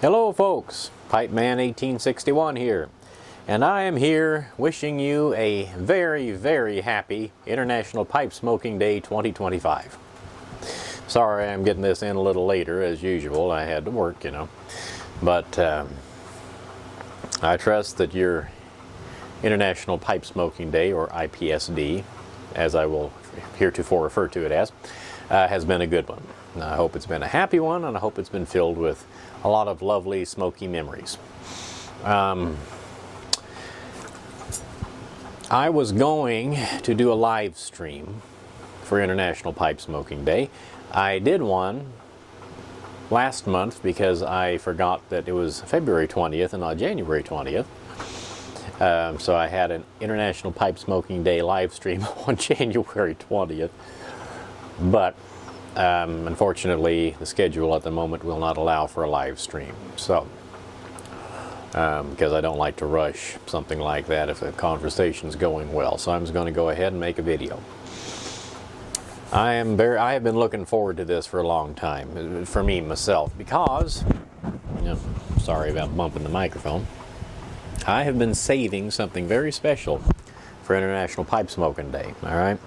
Hello folks, Pipeman 1861 here, and I am here wishing you a very, very happy International Pipe Smoking Day 2025. Sorry I'm getting this in a little later as usual, I had to work, but I trust that your International Pipe Smoking Day, or IPSD, as I will heretofore refer to it as, has been a good one. I hope it's been a happy one, and I hope it's been filled with a lot of lovely smoky memories. I was going to do a live stream for International Pipe Smoking Day. I did one last month because I forgot that it was February 20th and not January 20th. So I had an International Pipe Smoking Day live stream on January 20th. But unfortunately, the schedule at the moment will not allow for a live stream. So, because I don't like to rush something like that if the conversation's going well. So I'm just going to go ahead and make a video. I have been looking forward to this for a long time, for me myself, because, sorry about bumping the microphone. I have been saving something very special for International Pipe Smoking Day. All right.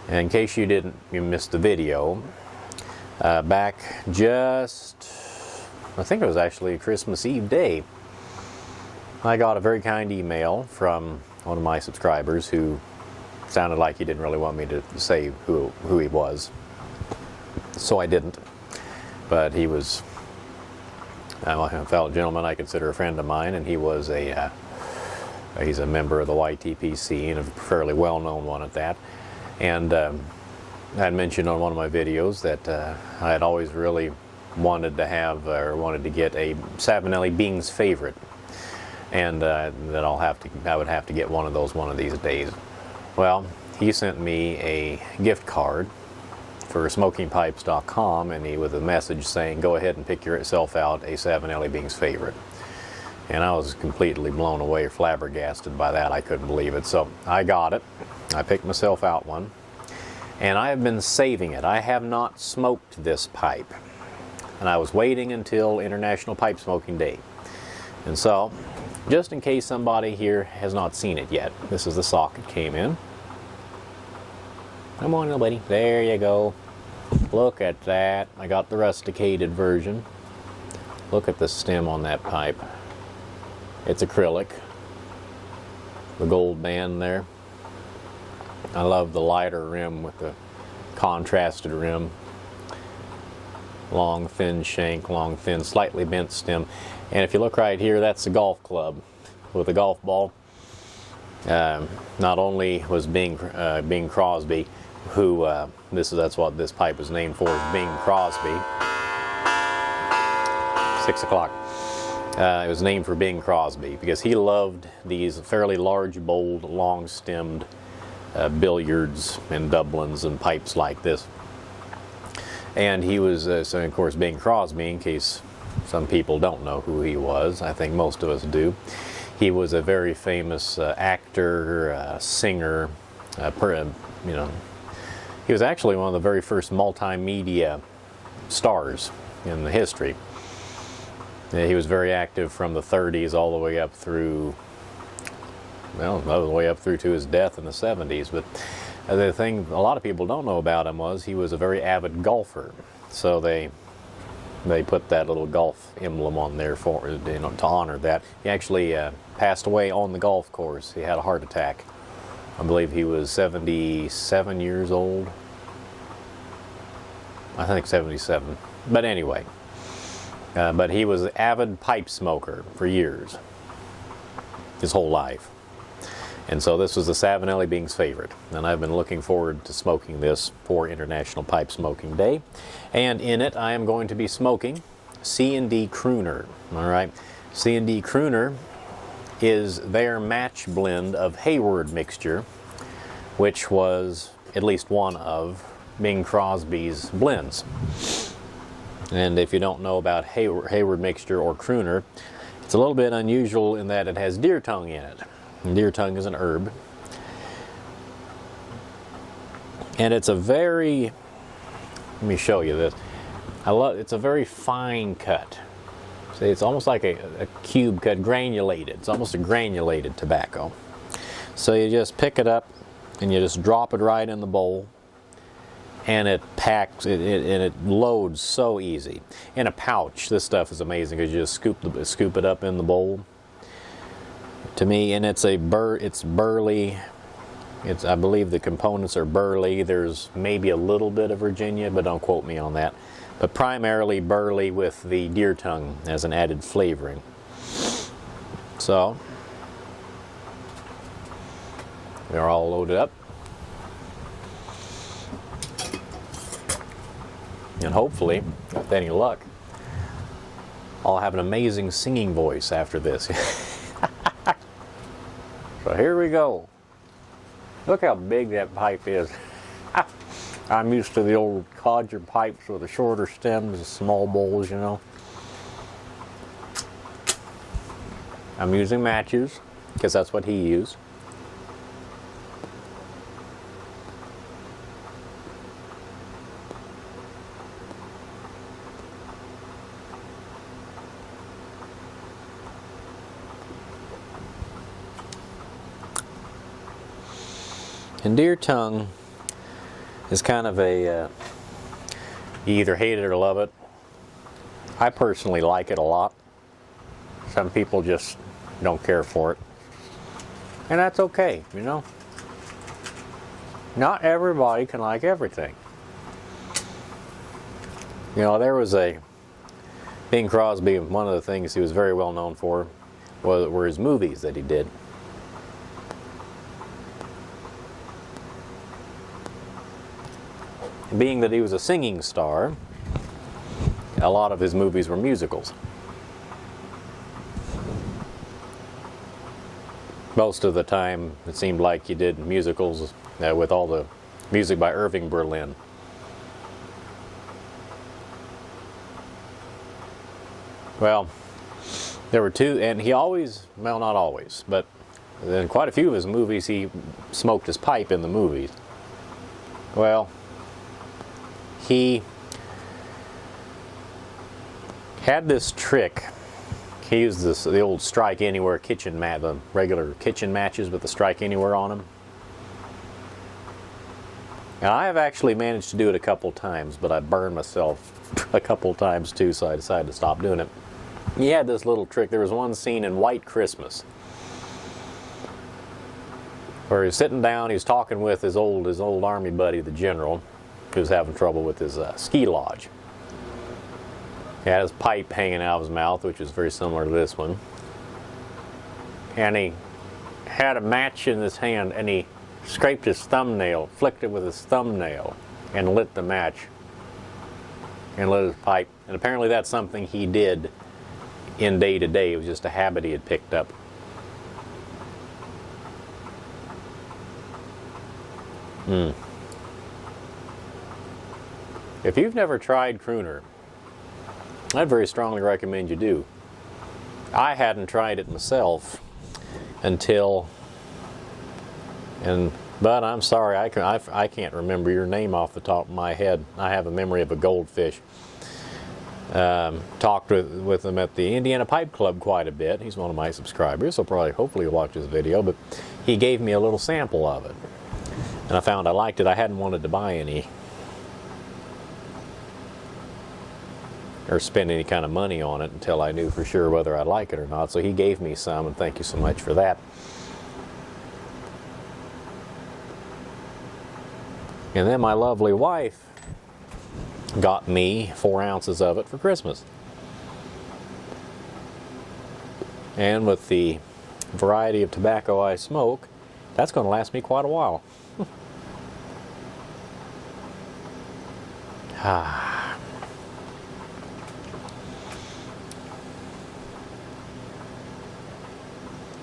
And in case you missed the video, back just, I think it was actually Christmas Eve day, I got a very kind email from one of my subscribers who sounded like he didn't really want me to say who he was, so I didn't. But he was a fellow gentleman I consider a friend of mine, and he was he's a member of the YTPC and a fairly well-known one at that. And I had mentioned on one of my videos that I had always really wanted to have, or wanted to get a Savinelli Bing's favorite, and that I would have to get one of those one of these days. Well, he sent me a gift card for smokingpipes.com, and with a message saying, "Go ahead and pick yourself out a Savinelli Bing's favorite." And I was completely blown away, flabbergasted by that. I couldn't believe it. So I got it. I picked myself out one, and I have been saving it. I have not smoked this pipe, and I was waiting until International Pipe Smoking Day. And so, just in case somebody here has not seen it yet, this is the socket it came in. Come on, little buddy. There you go. Look at that. I got the rusticated version. Look at the stem on that pipe. It's acrylic. The gold band there. I love the lighter rim with the contrasted rim. Long, thin shank, long, thin, slightly bent stem. And if you look right here, that's the golf club with a golf ball. Not only was Bing Crosby, who that's what this pipe is named for, is Bing Crosby. 6 o'clock. It was named for Bing Crosby because he loved these fairly large, bold, long-stemmed billiards and Dublins and pipes like this. And he was, so of course, Bing Crosby, in case some people don't know who he was, I think most of us do. He was a very famous actor, singer, he was actually one of the very first multimedia stars in the history. He was very active from the 30s all the way up through, all the way up through to his death in the 70s. But the thing a lot of people don't know about him was he was a very avid golfer. So they put that little golf emblem on there for to honor that. He actually passed away on the golf course. He had a heart attack. I believe he was 77 years old. I think 77. But anyway. But he was an avid pipe smoker for years, his whole life. And so this was the Savinelli Bing's favorite. And I've been looking forward to smoking this for International Pipe Smoking Day. And in it, I am going to be smoking C&D Kuner. All right. C&D Kuner is their match blend of Hayward mixture, which was at least one of Bing Crosby's blends. And if you don't know about Hayward mixture or Kuner, it's a little bit unusual in that it has deer tongue in it. And deer tongue is an herb. And it's a very, let me show you this. It's a very fine cut. See, it's almost like a cube cut, granulated. It's almost a granulated tobacco. So you just pick it up and you just drop it right in the bowl, and it packs and it loads so easy. In a pouch, this stuff is amazing because you just scoop it up in the bowl. To me, and it's burley. I believe the components are burley. There's maybe a little bit of Virginia, but don't quote me on that. But primarily burley with the deer tongue as an added flavoring. So they're all loaded up. And hopefully, with any luck, I'll have an amazing singing voice after this. So here we go. Look how big that pipe is. I'm used to the old codger pipes with the shorter stems, the small bowls, you know. I'm using matches, because that's what he used. And deer tongue is kind of a, you either hate it or love it. I personally like it a lot. Some people just don't care for it. And that's okay, you know. Not everybody can like everything. You know, there was Bing Crosby, one of the things he was very well known for were his movies that he did. Being that he was a singing star, a lot of his movies were musicals. Most of the time, it seemed like he did musicals with all the music by Irving Berlin. Well, there were two, and he always, well, not always, but in quite a few of his movies, he smoked his pipe in the movies. Well, he had this trick. He used the old strike anywhere kitchen mat, the regular kitchen matches with the strike anywhere on them. And I have actually managed to do it a couple times, but I burned myself a couple times too, so I decided to stop doing it. He had this little trick. There was one scene in White Christmas where he's sitting down, he's talking with his old army buddy, the general, who was having trouble with his ski lodge. He had his pipe hanging out of his mouth, which is very similar to this one. And he had a match in his hand, and he scraped his thumbnail, flicked it with his thumbnail, and lit the match. And lit his pipe. And apparently that's something he did in day to day. It was just a habit he had picked up. If you've never tried Kuner, I'd very strongly recommend you do. I hadn't tried it myself until, but I'm sorry, I can't remember your name off the top of my head. I have a memory of a goldfish. Talked with him at the Indiana Pipe Club quite a bit. He's one of my subscribers, so hopefully he'll watch this video, but he gave me a little sample of it. And I found I liked it. I hadn't wanted to buy any or spend any kind of money on it until I knew for sure whether I'd like it or not. So he gave me some, and thank you so much for that. And then my lovely wife got me 4 ounces of it for Christmas. And with the variety of tobacco I smoke, that's going to last me quite a while.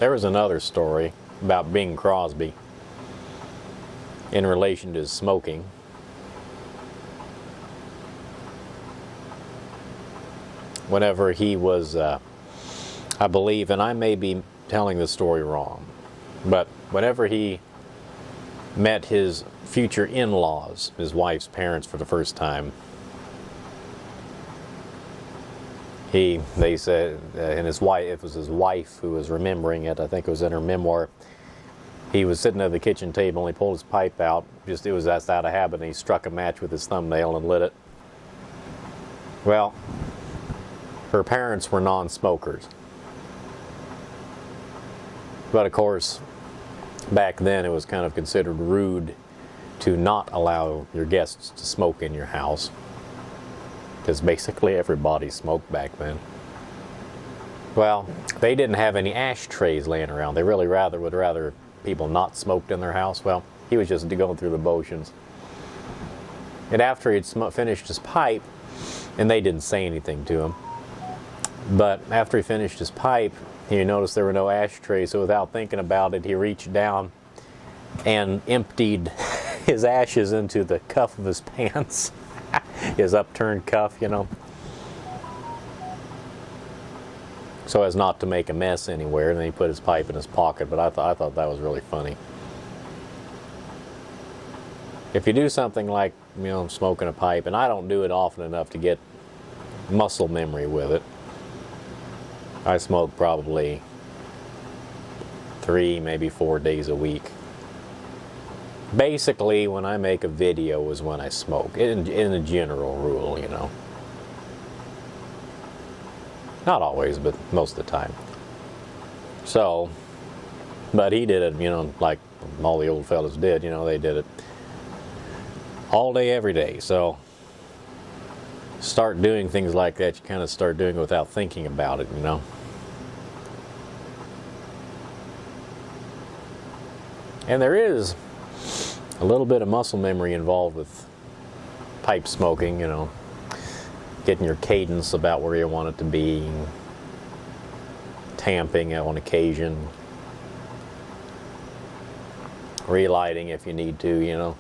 There was another story about Bing Crosby in relation to his smoking. Whenever he was, I believe, and I may be telling this story wrong, but whenever he met his future in-laws, his wife's parents, for the first time, They said, and his wife, it was his wife who was remembering it. I think it was in her memoir. He was sitting at the kitchen table and he pulled his pipe out. It was just out of habit, and he struck a match with his thumbnail and lit it. Well, her parents were non-smokers. But of course, back then it was kind of considered rude to not allow your guests to smoke in your house, because basically everybody smoked back then. Well, they didn't have any ashtrays laying around. They really would rather people not smoked in their house. Well, he was just going through the motions. And after he'd finished his pipe, and they didn't say anything to him, but after he finished his pipe, he noticed there were no ashtrays, so without thinking about it, he reached down and emptied his ashes into the cuff of his pants. His upturned cuff, you know, so as not to make a mess anywhere. And then he put his pipe in his pocket. But I thought that was really funny. If you do something like, you know, smoking a pipe, and I don't do it often enough to get muscle memory with it. I smoke probably 3, maybe 4 days a week. Basically, when I make a video is when I smoke, in a general rule, you know. Not always, but most of the time. So, but he did it, you know, like all the old fellas did, you know, they did it all day, every day. So, start doing things like that, you kind of start doing it without thinking about it, you know. And there is a little bit of muscle memory involved with pipe smoking, you know, getting your cadence about where you want it to be, tamping on occasion, relighting if you need to, you know.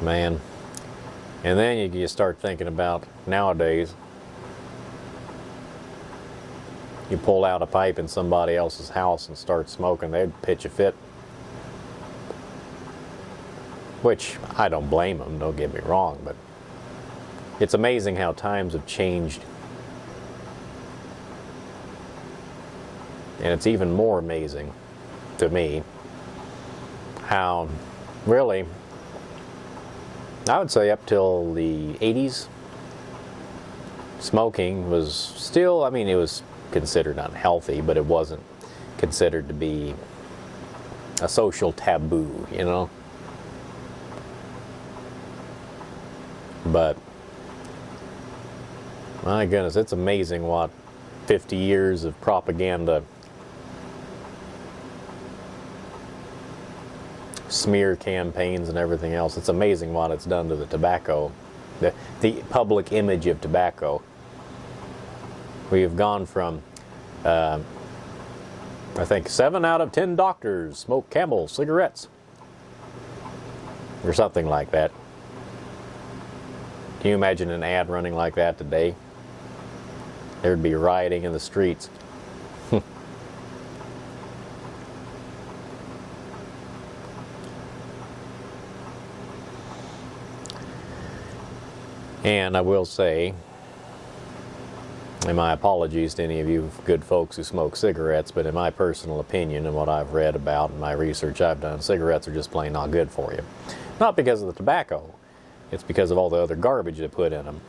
Man. And then you start thinking about nowadays, you pull out a pipe in somebody else's house and start smoking, they'd pitch a fit. Which, I don't blame them, don't get me wrong, but it's amazing how times have changed. And it's even more amazing to me how, really, I would say up till the 80s, smoking was still, I mean, it was considered unhealthy, but it wasn't considered to be a social taboo, you know. But, my goodness, it's amazing what 50 years of propaganda, smear campaigns and everything else, it's amazing what it's done to the tobacco, the public image of tobacco. We have gone from, I think 7 out of 10 doctors smoke Camel cigarettes, or something like that. Can you imagine an ad running like that today? There'd be rioting in the streets. And I will say, and my apologies to any of you good folks who smoke cigarettes, but in my personal opinion and what I've read about and my research I've done, cigarettes are just plain not good for you. Not because of the tobacco, it's because of all the other garbage they put in them.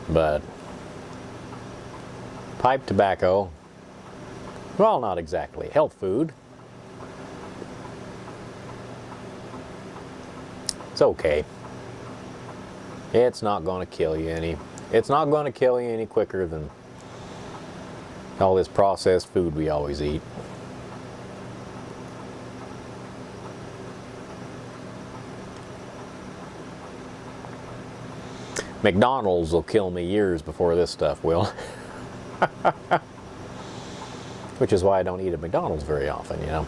But pipe tobacco, well, not exactly health food. It's okay. It's not going to kill you any. It's not going to kill you any quicker than all this processed food we always eat. McDonald's will kill me years before this stuff will. Which is why I don't eat at McDonald's very often, you know.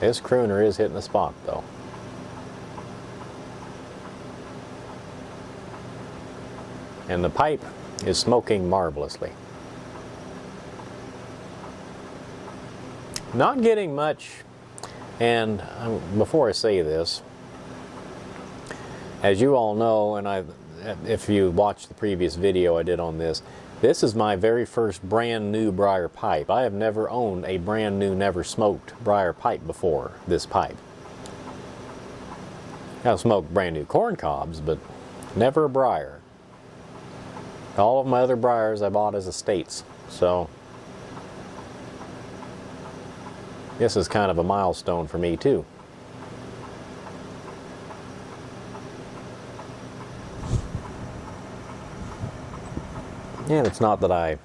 This crooner is hitting the spot though. And the pipe is smoking marvelously. Not getting much, and before I say this, as you all know, and if you watched the previous video I did on this, this is my very first brand new briar pipe. I have never owned a brand new, never smoked briar pipe before this pipe. I've smoked brand new corn cobs, but never a briar. All of my other briars I bought as estates, so this is kind of a milestone for me too. And it's not that I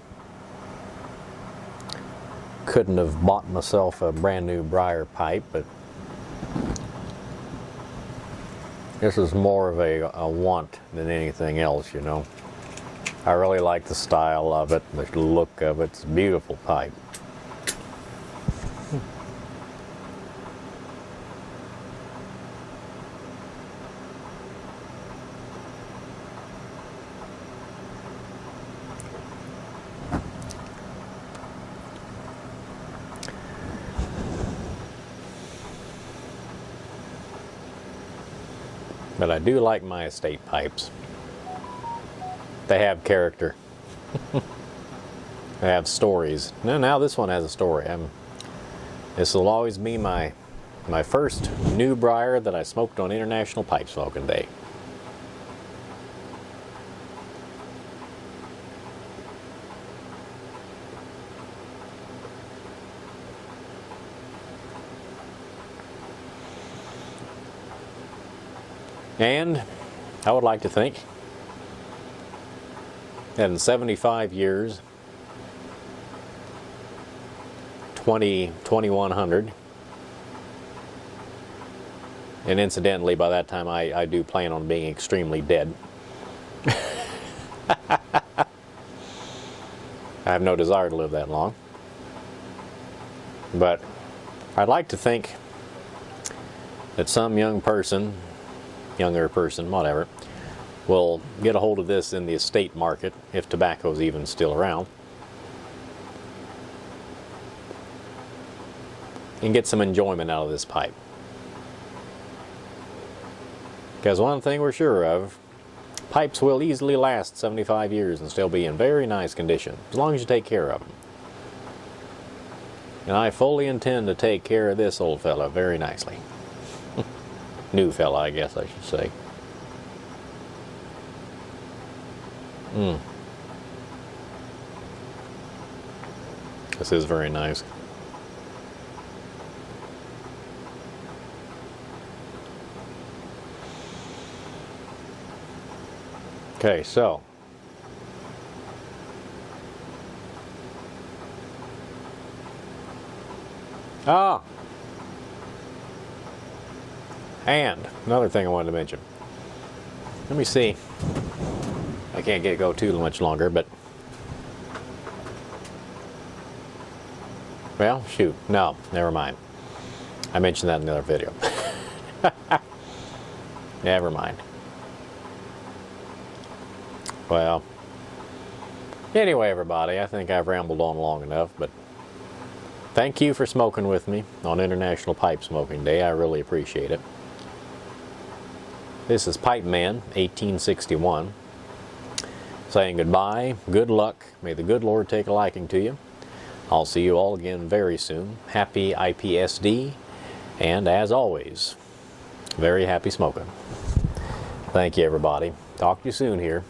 couldn't have bought myself a brand new briar pipe, but this is more of a want than anything else, you know. I really like the style of it, the look of it. It's a beautiful pipe. But I do like my estate pipes. They have character. They have stories. Now this one has a story. This will always be my first new briar that I smoked on International Pipe Smoking Day. And I would like to think that in 75 years, 2100, and incidentally by that time I do plan on being extremely dead. I have no desire to live that long. But I'd like to think that some younger person, whatever, will get a hold of this in the estate market, if tobacco's even still around, and get some enjoyment out of this pipe. Because one thing we're sure of, pipes will easily last 75 years and still be in very nice condition, as long as you take care of them. And I fully intend to take care of this old fella very nicely. New fella, I guess I should say. This is very nice. Okay, so and another thing I wanted to mention. Let me see. I can't go too much longer, but well, shoot, no, never mind. I mentioned that in another video. Never mind. Well, anyway, everybody, I think I've rambled on long enough, but thank you for smoking with me on International Pipe Smoking Day. I really appreciate it. This is Pipe Man 1861 saying goodbye, good luck, may the good Lord take a liking to you. I'll see you all again very soon. Happy IPSD, and as always, very happy smoking. Thank you, everybody. Talk to you soon here.